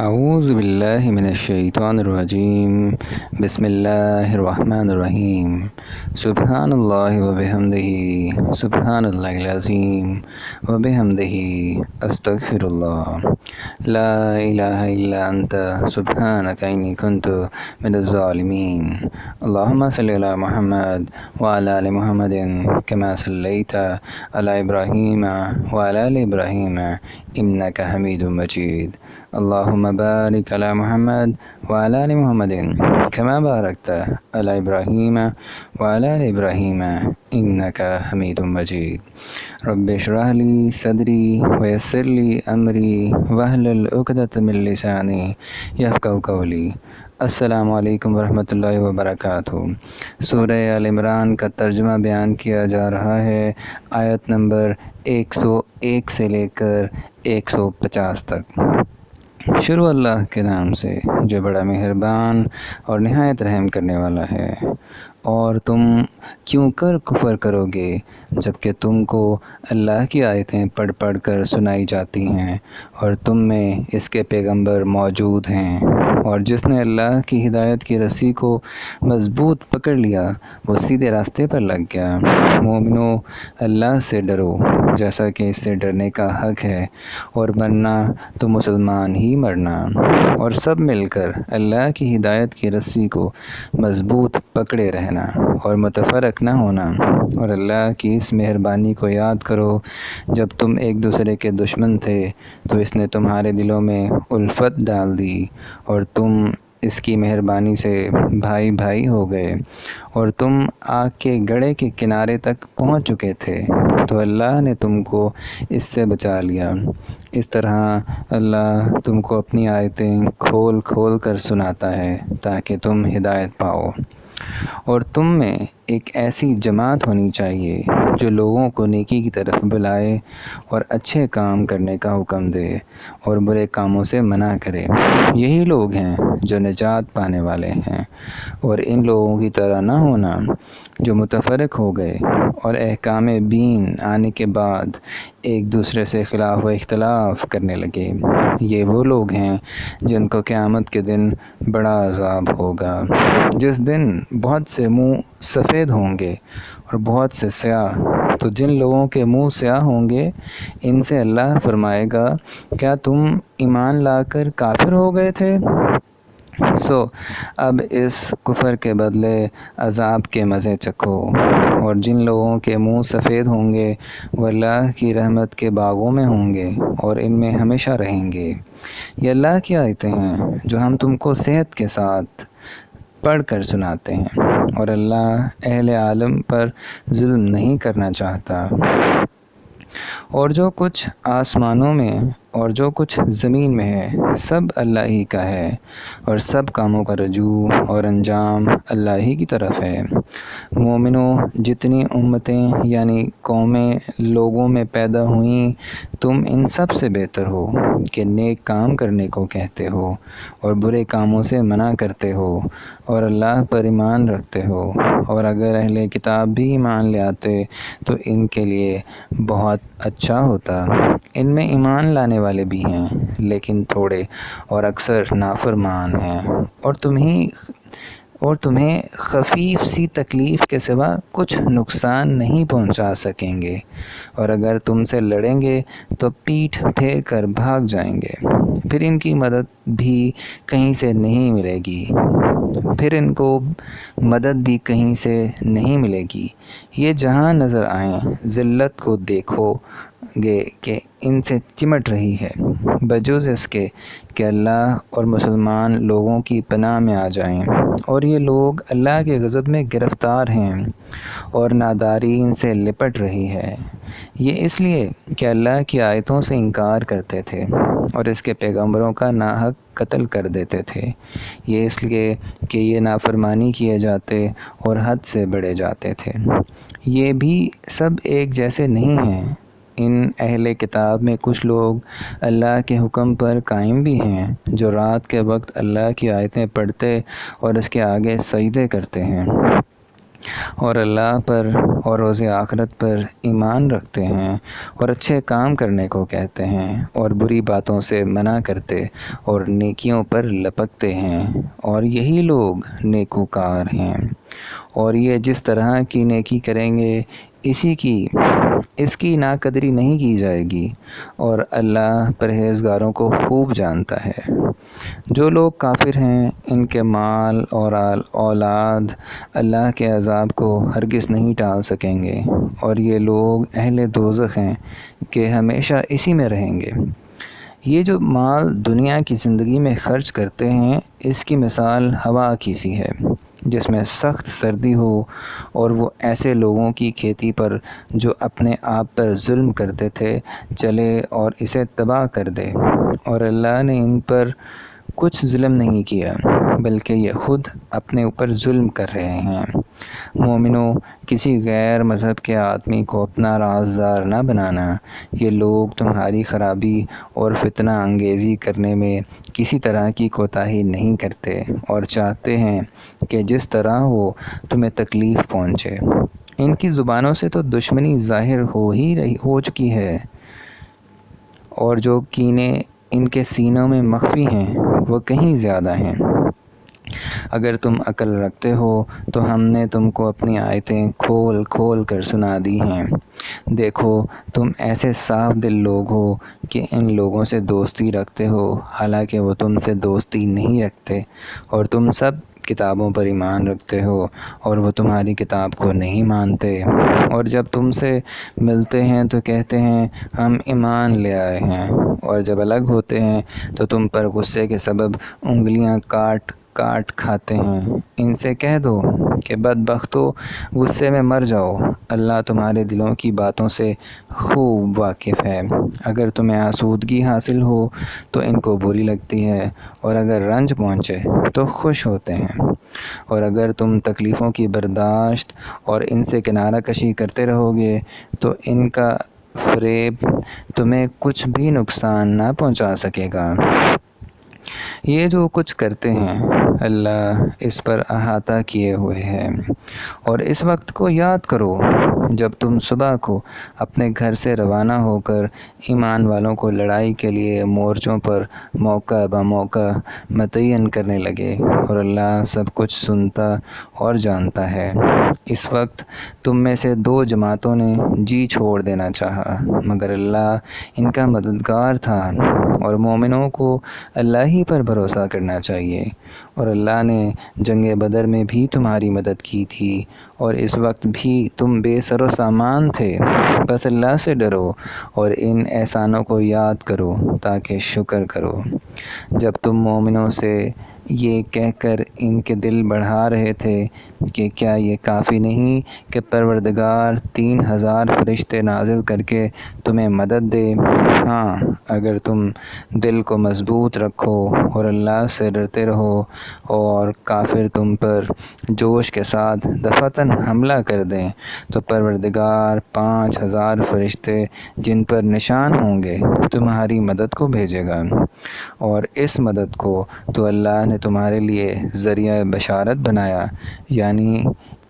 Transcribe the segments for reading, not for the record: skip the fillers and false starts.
اعوذ باللہ من الشیطان الرجیم بسم اللہ الرحمن الرحیم سبحان اللہ وبحمدہ سبحان اللہ العظیم وبحمدہ استغفر اللہ لا الہ الا انت سبحانک انی کنت من الظالمین اللہم صلی علی محمد وعلی آل محمد کما صلیت علی ابراہیم وعلی آل ابراہیم انک حمید مجید اللہم بارک علی محمد وعلی آل محمد کما بارکت علی ابراہیم وعلی آل ابراہیم انک حمید مجید رب اشرح لی صدری ویسر لی امری واحلل عقدۃ من لسانی یفقہوا قولی۔ السلام علیکم ورحمۃ اللہ وبرکاتہ۔ سورہ آل عمران کا ترجمہ بیان کیا جا رہا ہے، آیت نمبر 101 سے لے کر 150 تک۔ شروع اللہ کے نام سے جو بڑا مہربان اور نہایت رحم کرنے والا ہے۔ اور تم کیوں کر کفر کرو گے جبکہ تم کو اللہ کی آیتیں پڑھ پڑھ کر سنائی جاتی ہیں اور تم میں اس کے پیغمبر موجود ہیں، اور جس نے اللہ کی ہدایت کی رسی کو مضبوط پکڑ لیا وہ سیدھے راستے پر لگ گیا۔ مومنو، اللہ سے ڈرو جیسا کہ اس سے ڈرنے کا حق ہے، اور مرنا تو مسلمان ہی مرنا، اور سب مل کر اللہ کی ہدایت کی رسی کو مضبوط پکڑے رہنا اور متفرق نہ ہونا۔ اور اللہ کی اس مہربانی کو یاد کرو، جب تم ایک دوسرے کے دشمن تھے تو اس نے تمہارے دلوں میں الفت ڈال دی، اور تم اس کی مہربانی سے بھائی بھائی ہو گئے، اور تم آگ کے گڑھے کے کنارے تک پہنچ چکے تھے تو اللہ نے تم کو اس سے بچا لیا۔ اس طرح اللہ تم کو اپنی آیتیں کھول کھول کر سناتا ہے تاکہ تم ہدایت پاؤ۔ اور تم میں ایک ایسی جماعت ہونی چاہیے جو لوگوں کو نیکی کی طرف بلائے اور اچھے کام کرنے کا حکم دے اور برے کاموں سے منع کرے۔ یہی لوگ ہیں جو نجات پانے والے ہیں، اور ان لوگوں کی طرح نہ ہونا جو متفرق ہو گئے اور احکام دین آنے کے بعد ایک دوسرے سے خلاف و اختلاف کرنے لگے۔ یہ وہ لوگ ہیں جن کو قیامت کے دن بڑا عذاب ہوگا، جس دن بہت سے منہ سفید ہوں گے اور بہت سے سیاہ۔ تو جن لوگوں کے منہ سیاہ ہوں گے ان سے اللہ فرمائے گا، کیا تم ایمان لا کر کافر ہو گئے تھے؟ اب اس کفر کے بدلے عذاب کے مزے چکھو۔ اور جن لوگوں کے منہ سفید ہوں گے وہ اللہ کی رحمت کے باغوں میں ہوں گے اور ان میں ہمیشہ رہیں گے۔ یہ اللہ کی آیتیں ہیں جو ہم تم کو صحت کے ساتھ پڑھ کر سناتے ہیں، اور اللہ اہل عالم پر ظلم نہیں کرنا چاہتا۔ اور جو کچھ آسمانوں میں اور جو کچھ زمین میں ہے سب اللہ ہی کا ہے، اور سب کاموں کا رجوع اور انجام اللہ ہی کی طرف ہے۔ مومنو، جتنی امتیں یعنی قومیں لوگوں میں پیدا ہوئیں تم ان سب سے بہتر ہو کہ نیک کام کرنے کو کہتے ہو اور برے کاموں سے منع کرتے ہو، اور اللہ پر ایمان رکھتے ہو۔ اور اگر اہل کتاب بھی ایمان لے آتے تو ان کے لیے بہت اچھا ہوتا۔ ان میں ایمان لانے والے بھی ہیں لیکن تھوڑے اور اکثر نافرمان ہیں، اور تمہیں خفیف سی تکلیف کے سوا کچھ نقصان نہیں پہنچا سکیں گے، اور اگر تم سے لڑیں گے تو پیٹھ پھیر کر بھاگ جائیں گے، پھر ان کی مدد بھی کہیں سے نہیں ملے گی، یہ جہاں نظر آئیں ذلت کو دیکھو گے کہ ان سے چمٹ رہی ہے، بجز اس کے کہ اللہ اور مسلمان لوگوں کی پناہ میں آ جائیں۔ اور یہ لوگ اللہ کے غضب میں گرفتار ہیں اور ناداری ان سے لپٹ رہی ہے۔ یہ اس لیے کہ اللہ کی آیتوں سے انکار کرتے تھے اور اس کے پیغمبروں کا ناحق قتل کر دیتے تھے۔ یہ اس لیے کہ یہ نافرمانی کیے جاتے اور حد سے بڑھے جاتے تھے۔ یہ بھی سب ایک جیسے نہیں ہیں۔ ان اہل کتاب میں کچھ لوگ اللہ کے حکم پر قائم بھی ہیں، جو رات کے وقت اللہ کی آیتیں پڑھتے اور اس کے آگے سجدے کرتے ہیں۔ اور اللہ پر اور روز آخرت پر ایمان رکھتے ہیں اور اچھے کام کرنے کو کہتے ہیں اور بری باتوں سے منع کرتے اور نیکیوں پر لپکتے ہیں، اور یہی لوگ نیکوکار ہیں۔ اور یہ جس طرح کی نیکی کریں گے اس کی ناقدری نہیں کی جائے گی، اور اللہ پرہیزگاروں کو خوب جانتا ہے۔ جو لوگ کافر ہیں ان کے مال اور اولاد اللہ کے عذاب کو ہرگز نہیں ٹال سکیں گے، اور یہ لوگ اہل دوزخ ہیں کہ ہمیشہ اسی میں رہیں گے۔ یہ جو مال دنیا کی زندگی میں خرچ کرتے ہیں، اس کی مثال ہوا کی سی ہے جس میں سخت سردی ہو، اور وہ ایسے لوگوں کی کھیتی پر جو اپنے آپ پر ظلم کرتے تھے چلے اور اسے تباہ کر دے، اور اللہ نے ان پر کچھ ظلم نہیں کیا بلکہ یہ خود اپنے اوپر ظلم کر رہے ہیں۔ مومنوں، کسی غیر مذہب کے آدمی کو اپنا رازدار نہ بنانا۔ یہ لوگ تمہاری خرابی اور فتنہ انگیزی کرنے میں کسی طرح کی کوتاہی نہیں کرتے اور چاہتے ہیں کہ جس طرح ہو تمہیں تکلیف پہنچے۔ ان کی زبانوں سے تو دشمنی ظاہر ہو چکی ہے، اور جو کینے ان کے سینوں میں مخفی ہیں وہ کہیں زیادہ ہیں۔ اگر تم عقل رکھتے ہو تو ہم نے تم کو اپنی آیتیں کھول کھول کر سنا دی ہیں۔ دیکھو، تم ایسے صاف دل لوگ ہو کہ ان لوگوں سے دوستی رکھتے ہو حالانکہ وہ تم سے دوستی نہیں رکھتے، اور تم سب کتابوں پر ایمان رکھتے ہو اور وہ تمہاری کتاب کو نہیں مانتے، اور جب تم سے ملتے ہیں تو کہتے ہیں ہم ایمان لے آئے ہیں، اور جب الگ ہوتے ہیں تو تم پر غصے کے سبب انگلیاں کاٹ کاٹ کھاتے ہیں۔ ان سے کہہ دو کہ بدبختو، غصے میں مر جاؤ، اللہ تمہارے دلوں کی باتوں سے خوب واقف ہے۔ اگر تمہیں آسودگی حاصل ہو تو ان کو بری لگتی ہے، اور اگر رنج پہنچے تو خوش ہوتے ہیں، اور اگر تم تکلیفوں کی برداشت اور ان سے کنارہ کشی کرتے رہو گے تو ان کا فریب تمہیں کچھ بھی نقصان نہ پہنچا سکے گا۔ یہ جو کچھ کرتے ہیں اللہ اس پر احاطہ کیے ہوئے ہے۔ اور اس وقت کو یاد کرو جب تم صبح کو اپنے گھر سے روانہ ہو کر ایمان والوں کو لڑائی کے لیے مورچوں پر موقع بموقع متعین کرنے لگے، اور اللہ سب کچھ سنتا اور جانتا ہے۔ اس وقت تم میں سے 2 جماعتوں نے جی چھوڑ دینا چاہا، مگر اللہ ان کا مددگار تھا، اور مومنوں کو اللہ ہی پر بھروسہ کرنا چاہیے۔ اور اللہ نے جنگ بدر میں بھی تمہاری مدد کی تھی، اور اس وقت بھی تم بے سر و سامان تھے، بس اللہ سے ڈرو اور ان احسانوں کو یاد کرو تاکہ شکر کرو۔ جب تم مومنوں سے یہ کہہ کر ان کے دل بڑھا رہے تھے کہ کیا یہ کافی نہیں کہ پروردگار 3000 فرشتے نازل کر کے تمہیں مدد دے؟ ہاں، اگر تم دل کو مضبوط رکھو اور اللہ سے ڈرتے رہو، اور کافر تم پر جوش کے ساتھ دفعتاً حملہ کر دیں تو پروردگار 5000 فرشتے جن پر نشان ہوں گے تمہاری مدد کو بھیجے گا، اور اس مدد کو تو اللہ نے تمہارے لیے ذریعہ بشارت بنایا، یعنی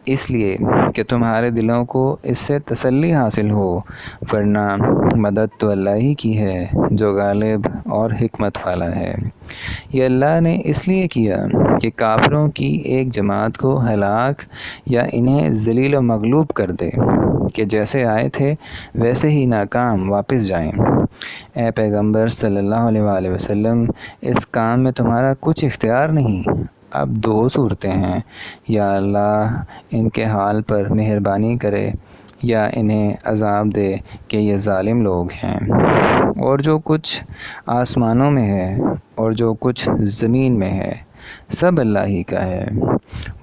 اس لیے کہ تمہارے دلوں کو اس سے تسلی حاصل ہو، ورنہ مدد تو اللہ ہی کی ہے جو غالب اور حکمت والا ہے۔ یہ اللہ نے اس لیے کیا کہ کافروں کی ایک جماعت کو ہلاک یا انہیں ذلیل و مغلوب کر دے کہ جیسے آئے تھے ویسے ہی ناکام واپس جائیں۔ اے پیغمبر صلی اللہ علیہ وآلہ وسلم، اس کام میں تمہارا کچھ اختیار نہیں۔ اب 2 صورتیں ہیں، یا اللہ ان کے حال پر مہربانی کرے یا انہیں عذاب دے کہ یہ ظالم لوگ ہیں۔ اور جو کچھ آسمانوں میں ہے اور جو کچھ زمین میں ہے سب اللہ ہی کا ہے،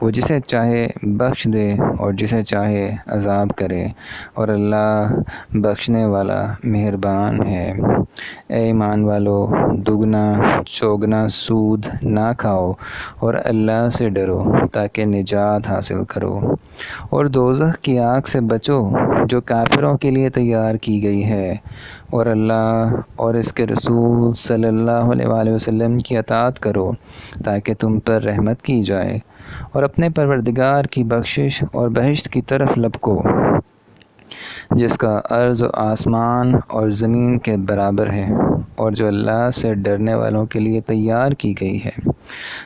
وہ جسے چاہے بخش دے اور جسے چاہے عذاب کرے، اور اللہ بخشنے والا مہربان ہے۔ اے ایمان والو، دگنا چوگنا سود نہ کھاؤ اور اللہ سے ڈرو تاکہ نجات حاصل کرو، اور دوزخ کی آگ سے بچو جو کافروں کے لیے تیار کی گئی ہے، اور اللہ اور اس کے رسول صلی اللہ علیہ وآلہ وسلم کی اطاعت کرو تاکہ تم پر رحمت کی جائے، اور اپنے پروردگار کی بخشش اور بہشت کی طرف لپکو جس کا عرض و آسمان اور زمین کے برابر ہے، اور جو اللہ سے ڈرنے والوں کے لیے تیار کی گئی ہے،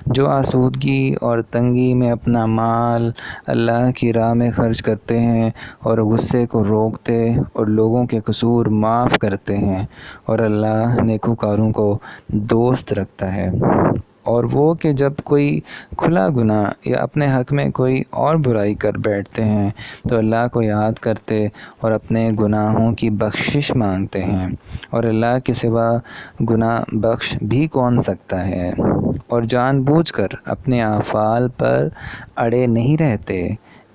جو آسودگی اور تنگی میں اپنا مال اللہ کی راہ میں خرچ کرتے ہیں اور غصے کو روکتے اور لوگوں کے قصور معاف کرتے ہیں، اور اللہ نیکوکاروں کو دوست رکھتا ہے۔ اور وہ کہ جب کوئی کھلا گناہ یا اپنے حق میں کوئی اور برائی کر بیٹھتے ہیں تو اللہ کو یاد کرتے اور اپنے گناہوں کی بخشش مانگتے ہیں، اور اللہ کے سوا گناہ بخش بھی کون سکتا ہے، اور جان بوجھ کر اپنے اعمال پر اڑے نہیں رہتے،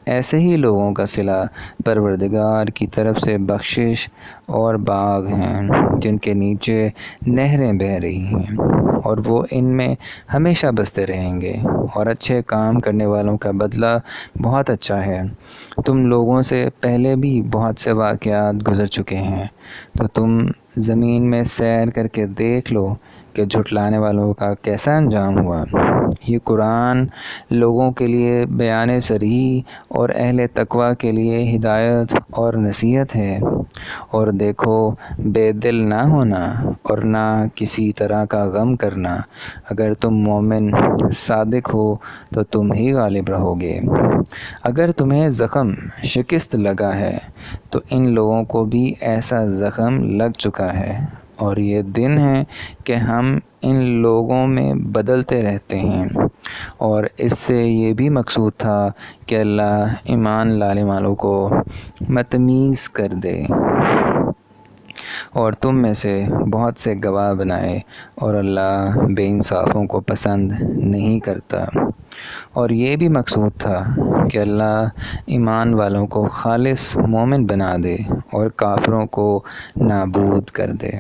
ایسے ہی لوگوں کا صلہ پروردگار کی طرف سے بخشش اور باغ ہیں جن کے نیچے نہریں بہہ رہی ہیں، اور وہ ان میں ہمیشہ بستے رہیں گے، اور اچھے کام کرنے والوں کا بدلہ بہت اچھا ہے۔ تم لوگوں سے پہلے بھی بہت سے واقعات گزر چکے ہیں، تو تم زمین میں سیر کر کے دیکھ لو کہ جھٹلانے والوں کا کیسا انجام ہوا۔ یہ قرآن لوگوں کے لیے بیان صریح اور اہل تقوی کے لیے ہدایت اور نصیحت ہے۔ اور دیکھو، بے دل نہ ہونا اور نہ کسی طرح کا غم کرنا، اگر تم مومن صادق ہو تو تم ہی غالب رہو گے۔ اگر تمہیں زخم شکست لگا ہے تو ان لوگوں کو بھی ایسا زخم لگ چکا ہے، اور یہ دن ہے کہ ہم ان لوگوں میں بدلتے رہتے ہیں۔ اور اس سے یہ بھی مقصود تھا کہ اللہ ایمان لانے والوں کو متمیز کر دے اور تم میں سے بہت سے گواہ بنائے، اور اللہ بے انصافوں کو پسند نہیں کرتا۔ اور یہ بھی مقصود تھا کہ اللہ ایمان والوں کو خالص مومن بنا دے اور کافروں کو نابود کر دے۔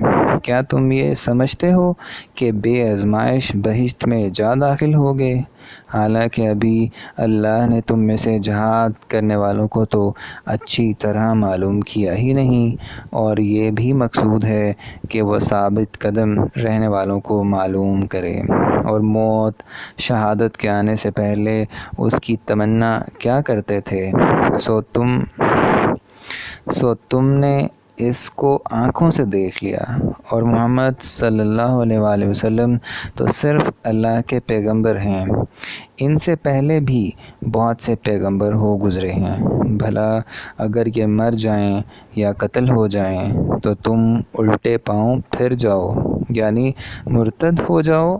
کیا تم یہ سمجھتے ہو کہ بے آزمائش بہشت میں جا داخل ہوگے، حالانکہ ابھی اللہ نے تم میں سے جہاد کرنے والوں کو تو اچھی طرح معلوم کیا ہی نہیں، اور یہ بھی مقصود ہے کہ وہ ثابت قدم رہنے والوں کو معلوم کرے، اور موت شہادت کے آنے سے پہلے اس کی تمنا کیا کرتے تھے، سو تم نے اس کو آنکھوں سے دیکھ لیا، اور محمد صلی اللہ علیہ وآلہ وسلم تو صرف اللہ کے پیغمبر ہیں، ان سے پہلے بھی بہت سے پیغمبر ہو گزرے ہیں، بھلا اگر یہ مر جائیں یا قتل ہو جائیں تو تم الٹے پاؤں پھر جاؤ، یعنی مرتد ہو جاؤ،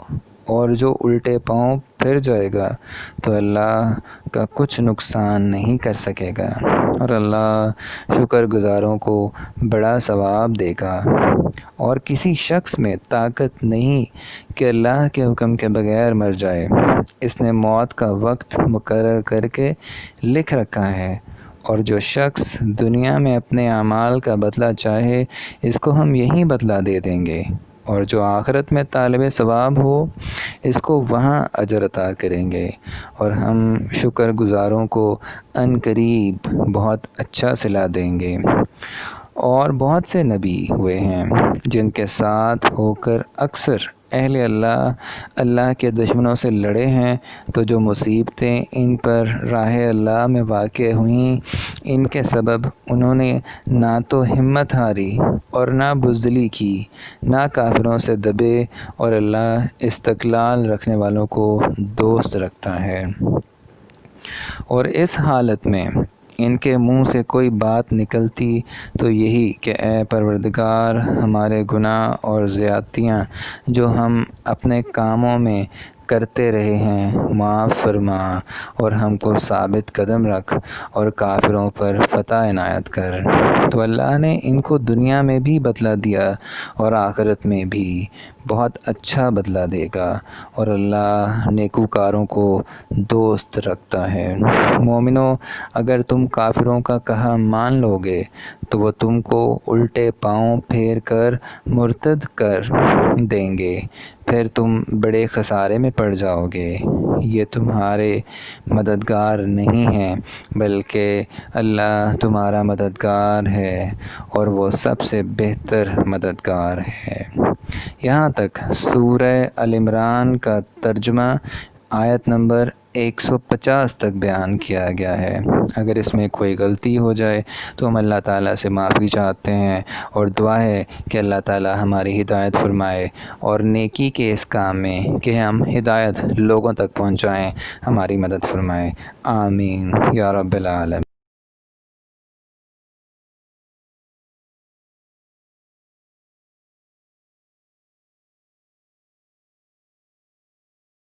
اور جو الٹے پاؤں پھر جائے گا تو اللہ کا کچھ نقصان نہیں کر سکے گا، اور اللہ شکر گزاروں کو بڑا ثواب دے گا۔ اور کسی شخص میں طاقت نہیں کہ اللہ کے حکم کے بغیر مر جائے، اس نے موت کا وقت مقرر کر کے لکھ رکھا ہے، اور جو شخص دنیا میں اپنے اعمال کا بدلہ چاہے اس کو ہم یہی بدلہ دے دیں گے، اور جو آخرت میں طالب ثواب ہو اس کو وہاں اجر عطا کریں گے، اور ہم شکر گزاروں کو عنقریب بہت اچھا صلہ دیں گے۔ اور بہت سے نبی ہوئے ہیں جن کے ساتھ ہو کر اکثر اہل اللہ کے دشمنوں سے لڑے ہیں، تو جو مصیبتیں ان پر راہ اللہ میں واقع ہوئیں، ان کے سبب انہوں نے نہ تو ہمت ہاری اور نہ بزدلی کی، نہ کافروں سے دبے، اور اللہ استقلال رکھنے والوں کو دوست رکھتا ہے۔ اور اس حالت میں ان کے منہ سے کوئی بات نکلتی تو یہی کہ اے پروردگار، ہمارے گناہ اور زیادتیاں جو ہم اپنے کاموں میں کرتے رہے ہیں معاف فرما، اور ہم کو ثابت قدم رکھ، اور کافروں پر فتح عنایت کر۔ تو اللہ نے ان کو دنیا میں بھی بدلہ دیا اور آخرت میں بھی بہت اچھا بدلہ دے گا، اور اللہ نیکوکاروں کو دوست رکھتا ہے۔ مومنو، اگر تم کافروں کا کہا مان لو گے تو وہ تم کو الٹے پاؤں پھیر کر مرتد کر دیں گے، پھر تم بڑے خسارے میں پڑ جاؤ گے۔ یہ تمہارے مددگار نہیں ہیں بلکہ اللہ تمہارا مددگار ہے، اور وہ سب سے بہتر مددگار ہے۔ یہاں تک سورہ ال عمران کا ترجمہ، آیت نمبر 150 تک بیان کیا گیا ہے۔ اگر اس میں کوئی غلطی ہو جائے تو ہم اللہ تعالیٰ سے معافی چاہتے ہیں، اور دعا ہے کہ اللہ تعالیٰ ہماری ہدایت فرمائے، اور نیکی کے اس کام میں کہ ہم ہدایت لوگوں تک پہنچائیں ہماری مدد فرمائے۔ آمین یا رب العالمین۔